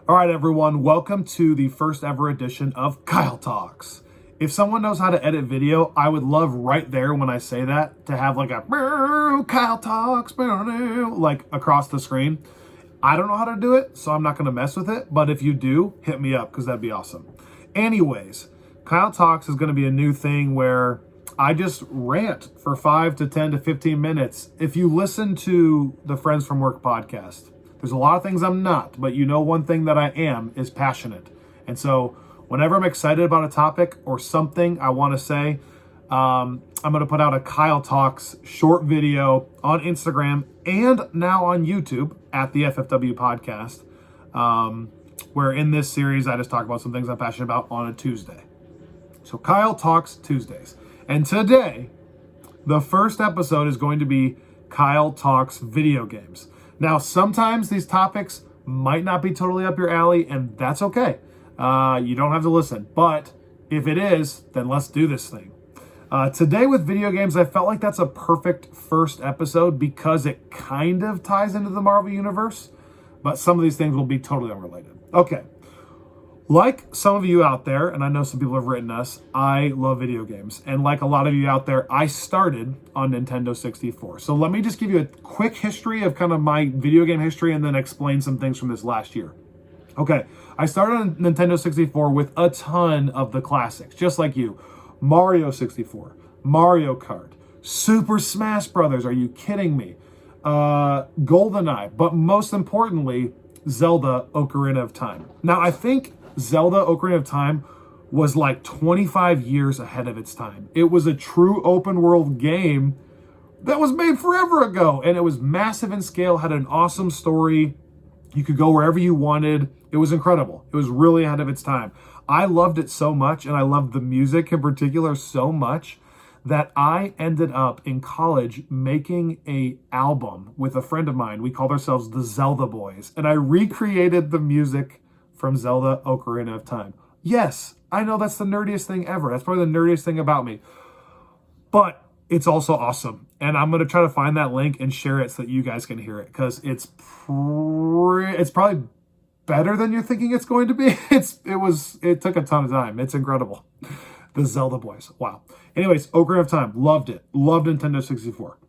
All right, everyone, welcome to the first ever edition of Kyle Talks. If someone knows how to edit video, I would love right there when I say that to have like a Kyle Talks like across the screen. I don't know how to do it, so I'm not going to mess with it. But if you do, hit me up because that'd be awesome. Anyways, Kyle Talks is going to be a new thing where I just rant for 5 to 10 to 15 minutes. If you listen to the Friends from Work podcast, there's a lot of things I'm not, but you know one thing that I am is passionate. And so whenever I'm excited about a topic or something I want to say, I'm going to put out a Kyle Talks short video on Instagram and now on YouTube at the FFW podcast, where in this series I just talk about some things I'm passionate about on a Tuesday. So Kyle Talks Tuesdays. And today, the first episode is going to be Kyle Talks video games. Now, sometimes these topics might not be totally up your alley, and that's okay. You don't have to listen. But if it is, then let's do this thing. Today with video games, I felt like that's a perfect first episode because it kind of ties into the Marvel Universe, but some of these things will be totally unrelated. Okay. Like some of you out there, and I know some people have written us, I love video games. And like a lot of you out there, I started on Nintendo 64. So let me just give you a quick history of kind of my video game history and then explain some things from this last year. Okay, I started on Nintendo 64 with a ton of the classics, just like you. Mario 64, Mario Kart, Super Smash Brothers, are you kidding me? GoldenEye, but most importantly, Zelda Ocarina of Time. Now, I think Zelda Ocarina of Time was like 25 years ahead of its time. It was a true open world game that was made forever ago, and it was massive in scale, had an awesome story. You could go wherever you wanted. It was incredible. It was really ahead of its time. I loved it so much, and I loved the music in particular so much that I ended up in college making an album with a friend of mine. We called ourselves the Zelda Boys, and I recreated the music from Zelda Ocarina of Time. Yes, I know that's the nerdiest thing ever. That's probably the nerdiest thing about me. But it's also awesome. And I'm going to try to find that link and share it so that you guys can hear it, because it's probably better than you're thinking it's going to be. It took a ton of time. It's incredible. The Zelda Boys. Wow. Anyways, Ocarina of Time. Loved it. Loved Nintendo 64.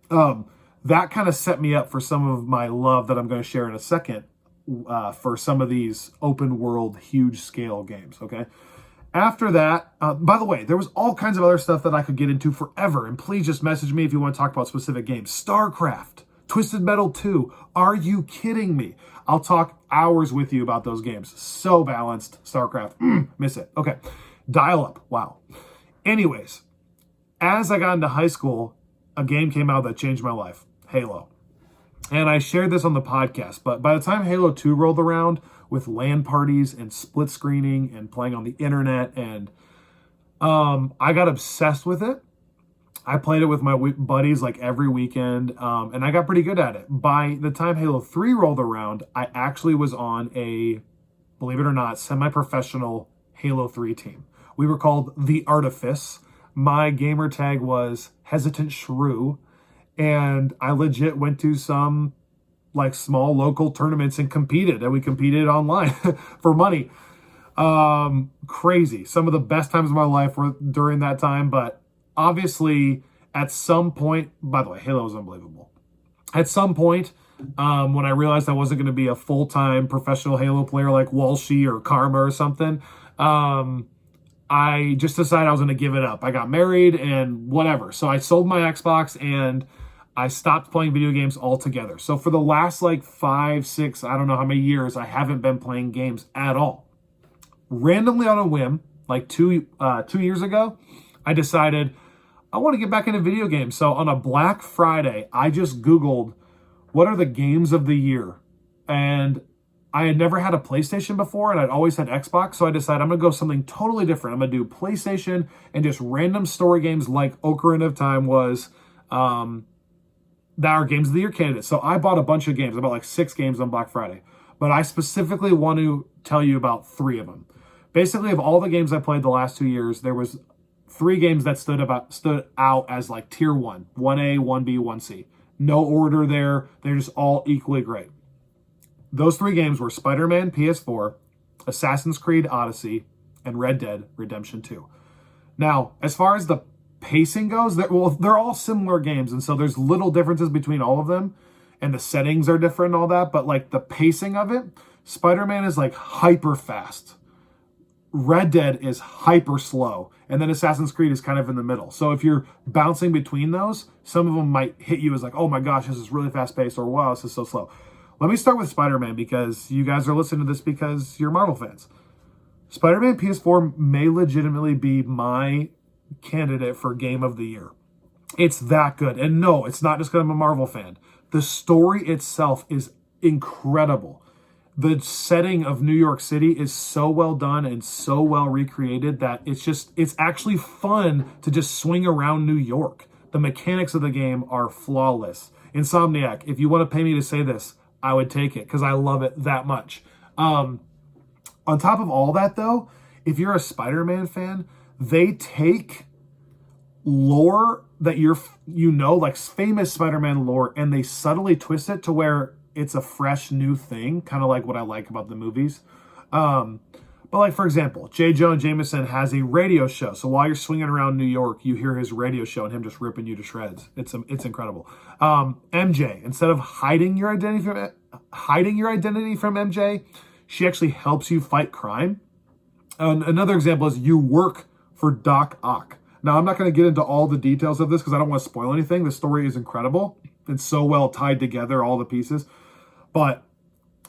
That kind of set me up for some of my love that I'm going to share in a second for some of these open world, huge scale games. Okay. After that, by the way, there was all kinds of other stuff that I could get into forever. And please just message me if you want to talk about specific games. StarCraft, Twisted Metal 2. Are you kidding me? I'll talk hours with you about those games. So balanced. StarCraft. Miss it. Okay. Dial-up. Wow. Anyways, as I got into high school, a game came out that changed my life. Halo. And I shared this on the podcast, but by the time Halo 2 rolled around with LAN parties and split screening and playing on the internet, and I got obsessed with it. I played it with my buddies like every weekend, and I got pretty good at it. By the time Halo 3 rolled around, I actually was on a, believe it or not, semi-professional Halo 3 team. We were called The Artifice. My gamer tag was Hesitant Shrew. And I legit went to some like small local tournaments and competed. And we competed online for money. Crazy. Some of the best times of my life were during that time. But obviously at some point, by the way, Halo was unbelievable. At some point, when I realized I wasn't going to be a full-time professional Halo player like Walshy or Karma or something, I just decided I was going to give it up. I got married and whatever. So I sold my Xbox and I stopped playing video games altogether. So for the last like 5, 6, I don't know how many years, I haven't been playing games at all. Randomly on a whim, like 2 years ago, I decided I want to get back into video games. So on a Black Friday, I just Googled what are the games of the year. And I had never had a PlayStation before, and I'd always had Xbox, so I decided I'm going to go something totally different. I'm going to do PlayStation and just random story games like Ocarina of Time was, that are games of the year candidates. So I bought a bunch of games. I bought like 6 games on Black Friday. But I specifically want to tell you about 3 of them. Basically, of all the games I played the last 2 years, there was 3 games that stood out as like tier 1. 1A, 1B, 1C. No order there. They're just all equally great. Those three games were Spider-Man PS4, Assassin's Creed Odyssey, and Red Dead Redemption 2. Now, as far as the pacing goes, they're all similar games, and so there's little differences between all of them, and the settings are different and all that, but like the pacing of it, Spider-Man is like hyper fast. Red Dead is hyper slow, and then Assassin's Creed is kind of in the middle. So if you're bouncing between those, some of them might hit you as like, oh my gosh, this is really fast paced, or wow, this is so slow. Let me start with Spider-Man, because you guys are listening to this because you're Marvel fans. Spider-Man PS4 may legitimately be my candidate for Game of the Year. It's that good. And no, it's not just because I'm a Marvel fan. The story itself is incredible. The setting of New York City is so well done and so well recreated that it's actually fun to just swing around New York. The mechanics of the game are flawless. Insomniac, if you want to pay me to say this, I would take it because I love it that much. On top of all that, though, if you're a Spider-Man fan, they take lore that like famous Spider-Man lore, and they subtly twist it to where it's a fresh new thing, kind of like what I like about the movies. But like, for example, J. Jonah Jameson has a radio show. So while you're swinging around New York, you hear his radio show and him just ripping you to shreds. It's incredible. MJ, instead of hiding your identity from MJ, she actually helps you fight crime. Another example is you work for Doc Ock. Now, I'm not going to get into all the details of this because I don't want to spoil anything. The story is incredible. It's so well tied together, all the pieces. But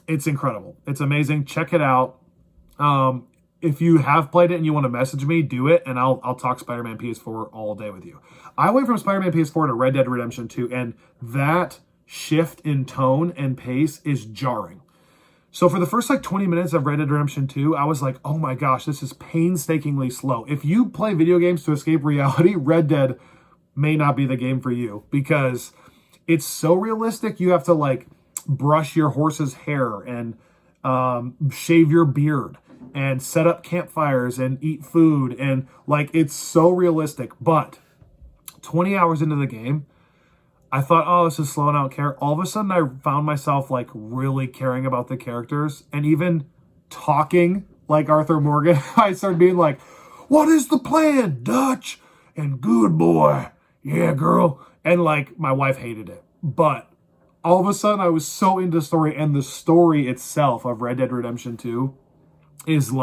it's incredible. It's amazing. Check it out. If you have played it and you want to message me, do it, and I'll talk Spider-Man PS4 all day with you. I went from Spider-Man PS4 to Red Dead Redemption 2, and that shift in tone and pace is jarring. So for the first 20 minutes of Red Dead Redemption 2, I was like, oh my gosh, this is painstakingly slow. If you play video games to escape reality, Red Dead may not be the game for you because it's so realistic. You have to brush your horse's hair and shave your beard and set up campfires and eat food. And it's so realistic. But 20 hours into the game, I thought, oh, this is slow and I don't care. All of a sudden, I found myself really caring about the characters and even talking like Arthur Morgan. I started being like, what is the plan, Dutch? And good boy. Yeah, girl. And my wife hated it. But all of a sudden, I was so into the story, and the story itself of Red Dead Redemption 2 is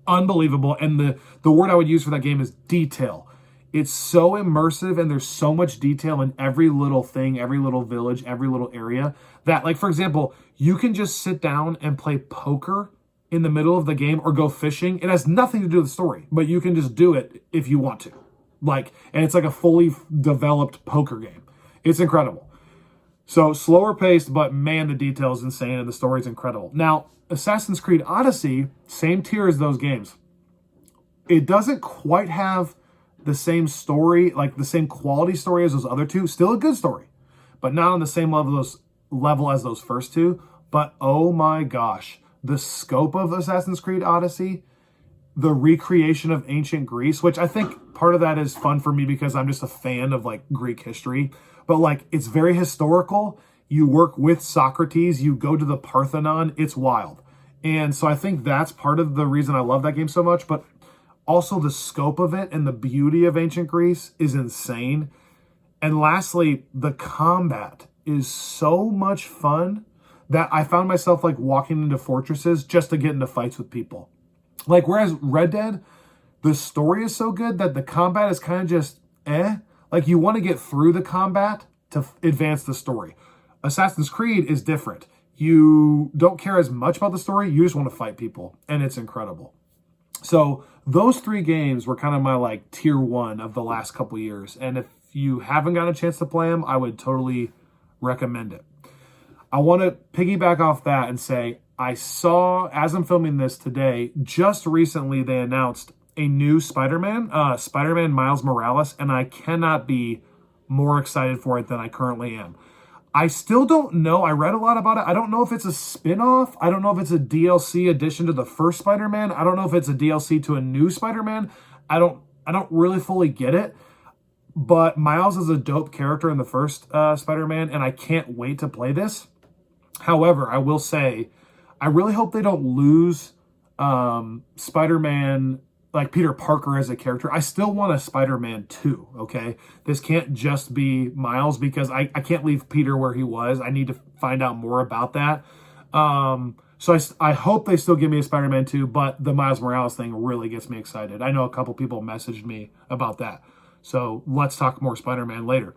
unbelievable. And the word I would use for that game is detail. It's so immersive, and there's so much detail in every little thing, every little village, every little area that, for example, you can just sit down and play poker in the middle of the game or go fishing. It has nothing to do with the story, but you can just do it if you want to. And it's a fully developed poker game. It's incredible. So slower paced, but man, the detail is insane and the story is incredible. Now, Assassin's Creed Odyssey, same tier as those games. It doesn't quite have the same story, the same quality story as those other two. Still a good story, but not on the same level as those first two. But oh my gosh, the scope of Assassin's Creed Odyssey, the recreation of ancient Greece, which I think part of that is fun for me because I'm just a fan of Greek history. But it's very historical. You work with Socrates, you go to the Parthenon, it's wild. And so I think that's part of the reason I love that game so much. But also the scope of it and the beauty of ancient Greece is insane. And lastly, the combat is so much fun that I found myself walking into fortresses just to get into fights with people. Whereas Red Dead, the story is so good that the combat is kind of just you want to get through the combat to advance the story. Assassin's Creed is different. You don't care as much about the story. You just want to fight people, and it's incredible. So those three games were kind of my tier one of the last couple years. And if you haven't gotten a chance to play them, I would totally recommend it. I want to piggyback off that and say, I saw, as I'm filming this today, just recently they announced a new Spider-Man, Spider-Man Miles Morales, and I cannot be more excited for it than I currently am. I still don't know. I read a lot about it. I don't know if it's a spin-off. I don't know if it's a DLC addition to the first Spider-Man. I don't know if it's a DLC to a new Spider-Man. I don't really fully get it. But Miles is a dope character in the first Spider-Man, and I can't wait to play this. However, I will say, I really hope they don't lose Spider-Man, like Peter Parker as a character. I still want a Spider-Man 2, okay? This can't just be Miles because I can't leave Peter where he was. I need to find out more about that. So I hope they still give me a Spider-Man 2, but the Miles Morales thing really gets me excited. I know a couple people messaged me about that. So let's talk more Spider-Man later.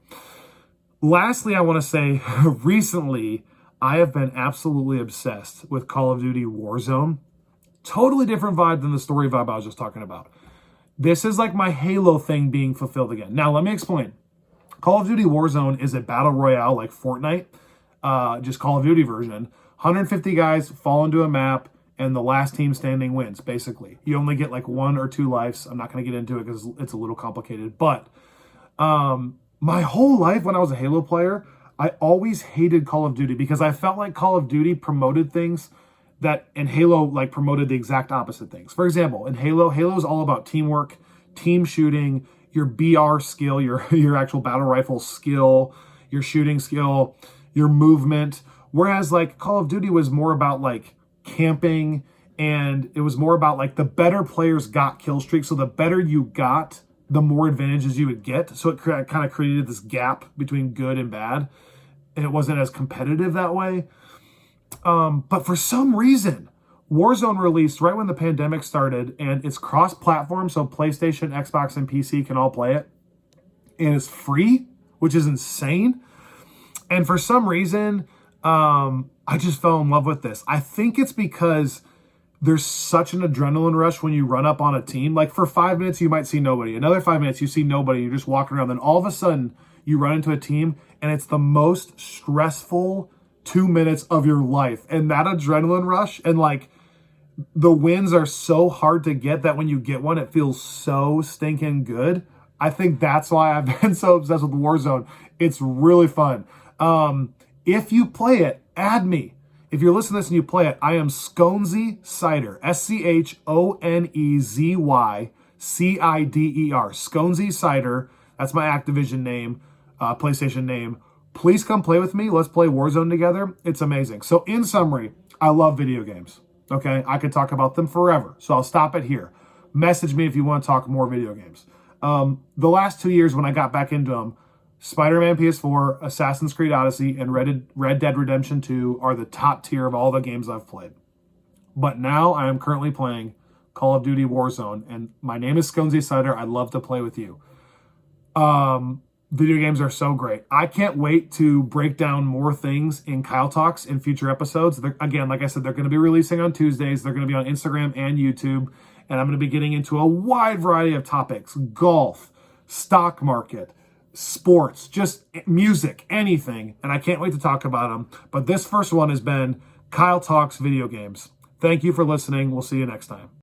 Lastly, I want to say recently, I have been absolutely obsessed with Call of Duty Warzone. Totally different vibe than the story vibe I was just talking about. This is like my Halo thing being fulfilled again. Now, let me explain. Call of Duty Warzone is a battle royale like Fortnite, just Call of Duty version. 150 guys fall into a map, and the last team standing wins, basically. You only get like 1 or 2 lives. I'm not going to get into it because it's a little complicated. But my whole life when I was a Halo player, I always hated Call of Duty because I felt like Call of Duty promoted things that, and Halo like promoted the exact opposite things. For example, in Halo is all about teamwork, team shooting, your BR skill, your actual battle rifle skill, your shooting skill, your movement. Whereas like Call of Duty was more about like camping, and it was more about like the better players got kill streaks. So the better you got, the more advantages you would get. So it kind of created this gap between good and bad. And it wasn't as competitive that way. But for some reason, Warzone released right when the pandemic started, and it's cross-platform, so PlayStation, Xbox, and PC can all play it. And it's free, which is insane. And for some reason, I just fell in love with this. I think it's because there's such an adrenaline rush when you run up on a team. Like for 5 minutes, you might see nobody. Another 5 minutes, you see nobody. You're just walking around. Then all of a sudden, you run into a team, and it's the most stressful 2 minutes of your life. And that adrenaline rush, and like the wins are so hard to get that when you get one, it feels so stinking good. I think that's why I've been so obsessed with Warzone. It's really fun. If you play it, add me. If you're listening to this and you play it, I am Sconezy Cider. SCHONEZY CIDER. Sconezy Cider. That's my Activision name, PlayStation name. Please come play with me. Let's play Warzone together. It's amazing. So in summary, I love video games. Okay, I could talk about them forever. So I'll stop it here. Message me if you want to talk more video games. The last 2 years when I got back into them, Spider-Man PS4, Assassin's Creed Odyssey, and Red Dead Redemption 2 are the top tier of all the games I've played. But now I am currently playing Call of Duty Warzone, and my name is Sconezy Cider. I'd love to play with you. Video games are so great. I can't wait to break down more things in Kyle Talks in future episodes. Again, like I said, they're going to be releasing on Tuesdays. They're going to be on Instagram and YouTube, and I'm going to be getting into a wide variety of topics: golf, stock market, sports, just music, anything. And I can't wait to talk about them. But this first one has been Kyle Talks Video Games. Thank you for listening. We'll see you next time.